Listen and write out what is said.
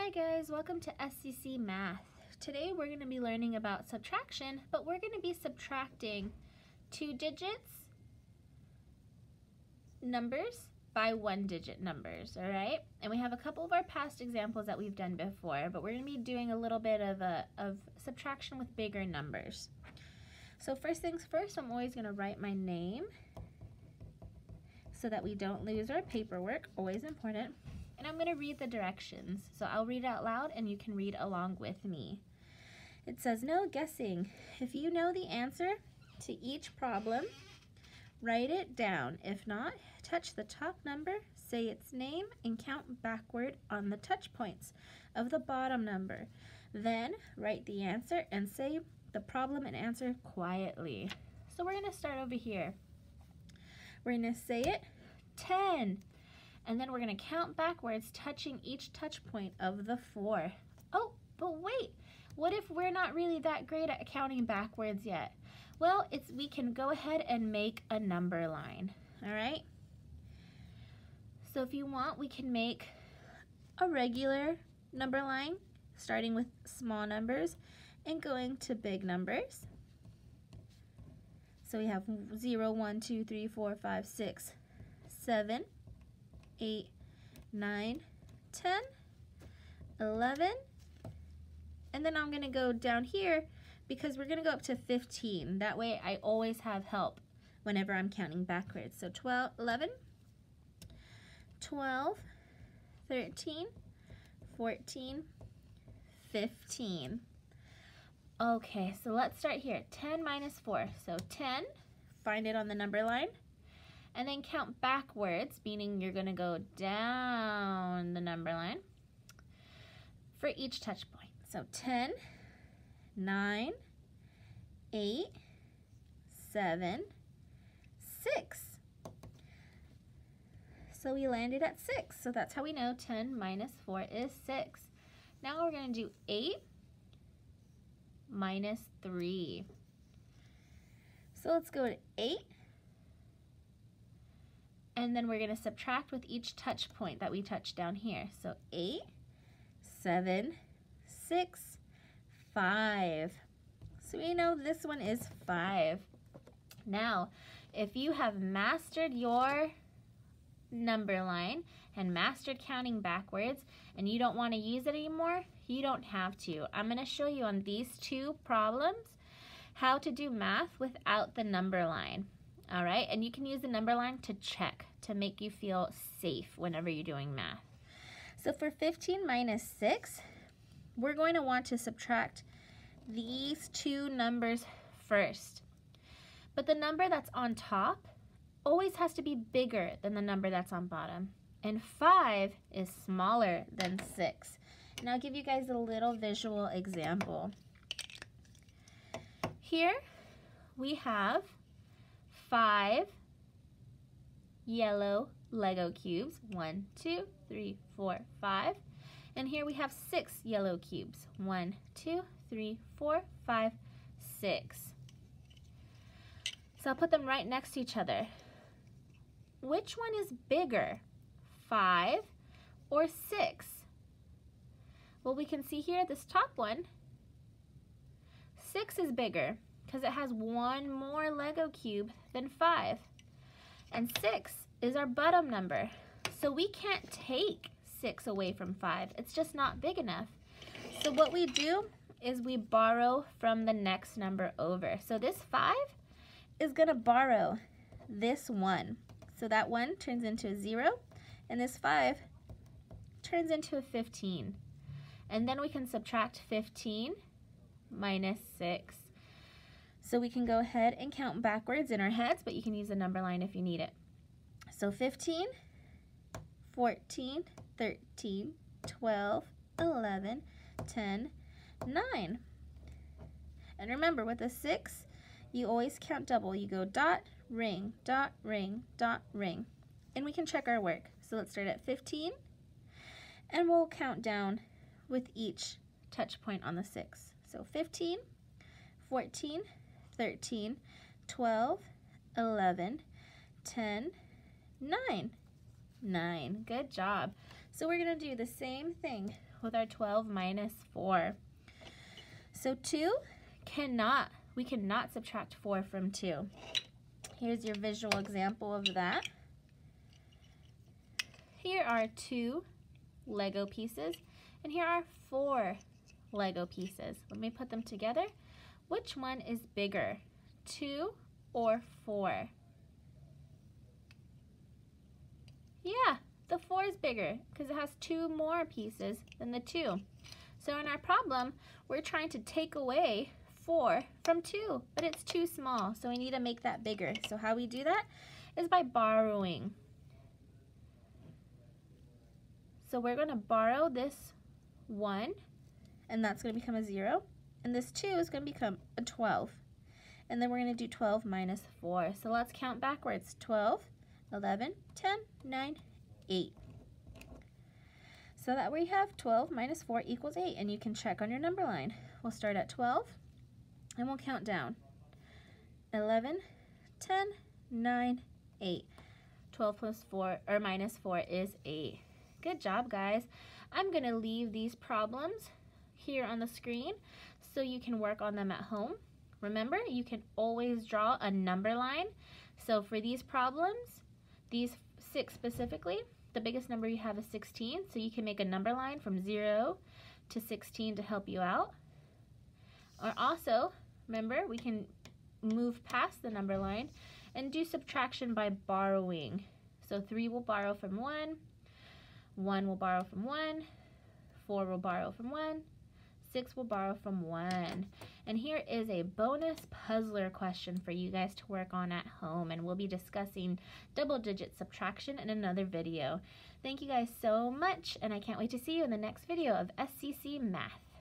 Hi guys, welcome to SCC Math. Today we're going to be learning about subtraction, but we're going to be subtracting 2 digits numbers by 1 digit numbers, alright? And we have a couple of our past examples that we've done before, but we're going to be doing a little bit of subtraction with bigger numbers. So first things first, I'm always going to write my name so that we don't lose our paperwork, always important. And I'm going to read the directions. So I'll read it out loud and you can read along with me. It says, no guessing. If you know the answer to each problem, write it down. If not, touch the top number, say its name, and count backward on the touch points of the bottom number. Then write the answer and say the problem and answer quietly. So we're going to start over here. We're going to say it, 10. And then we're going to count backwards, touching each touch point of the 4. Oh, but wait, what if we're not really that great at counting backwards yet? Well, we can go ahead and make a number line, all right? So if you want, we can make a regular number line, starting with small numbers and going to big numbers. So we have 0, 1, 2, 3, 4, 5, 6, 7, 8, 9, 10, 11, and then I'm going to go down here because we're going to go up to 15. That way I always have help whenever I'm counting backwards. So 11, 12, 13, 14, 15. Okay, so let's start here. 10 minus 4. So 10, find it on the number line. And then count backwards, meaning you're going to go down the number line for each touch point. So 10, 9, 8, 7, 6. So we landed at 6. So that's how we know 10 minus 4 is 6. Now we're going to do 8 minus 3. So let's go to 8. And then we're going to subtract with each touch point that we touched down here. So 8, 7, 6, 5. So we know this one is 5. Now, if you have mastered your number line and mastered counting backwards and you don't want to use it anymore, you don't have to. I'm going to show you on these 2 problems how to do math without the number line. All right, and you can use the number line to check, to make you feel safe whenever you're doing math. So for 15 minus 6, we're going to want to subtract these 2 numbers first. But the number that's on top always has to be bigger than the number that's on bottom. And 5 is smaller than 6. And I'll give you guys a little visual example. Here we have 5 yellow Lego cubes. 1, 2, 3, 4, 5. And here we have 6 yellow cubes. 1, 2, 3, 4, 5, 6. So I'll put them right next to each other. Which one is bigger, 5 or 6? Well, we can see here this top one, 6 is bigger because it has 1 more Lego cube than 5. And 6 is our bottom number. So we can't take 6 away from 5. It's just not big enough. So what we do is we borrow from the next number over. So this 5 is going to borrow this 1. So that 1 turns into a 0, and this 5 turns into a 15. And then we can subtract 15 minus 6. So we can go ahead and count backwards in our heads, but you can use a number line if you need it. So 15, 14, 13, 12, 11, 10, 9. And remember, with a 6, you always count double. You go dot, ring, dot, ring, dot, ring. And we can check our work. So let's start at 15, and we'll count down with each touch point on the 6. So 15, 14, 13, 12, 11, 10, 9. 9. Good job. So we're going to do the same thing with our 12 minus 4. So we cannot subtract 4 from 2. Here's your visual example of that. Here are 2 Lego pieces, and here are 4 Lego pieces. Let me put them together. Which one is bigger, 2 or 4? Yeah, the 4 is bigger because it has 2 more pieces than the 2. So in our problem, we're trying to take away 4 from 2, but it's too small, so we need to make that bigger. So how we do that is by borrowing. So we're going to borrow this 1, and that's going to become a 0, and this 2 is going to become a 12. And then we're going to do 12 minus 4. So let's count backwards. 12, 11, 10, 9, 8. So that we have 12 minus 4 equals 8, and you can check on your number line. We'll start at 12, and we'll count down. 11, 10, 9, 8. 12 plus 4, or minus 4 is 8. Good job, guys. I'm going to leave these problems here on the screen so you can work on them at home. Remember, you can always draw a number line. So for these problems, these 6 specifically, the biggest number you have is 16, so you can make a number line from 0 to 16 to help you out. Or also, remember, we can move past the number line and do subtraction by borrowing. So 3 will borrow from 1, 1 will borrow from 1, 4 will borrow from 1, 6 will borrow from 1. And here is a bonus puzzler question for you guys to work on at home, and we'll be discussing double-digit subtraction in another video. Thank you guys so much, and I can't wait to see you in the next video of SCC Math.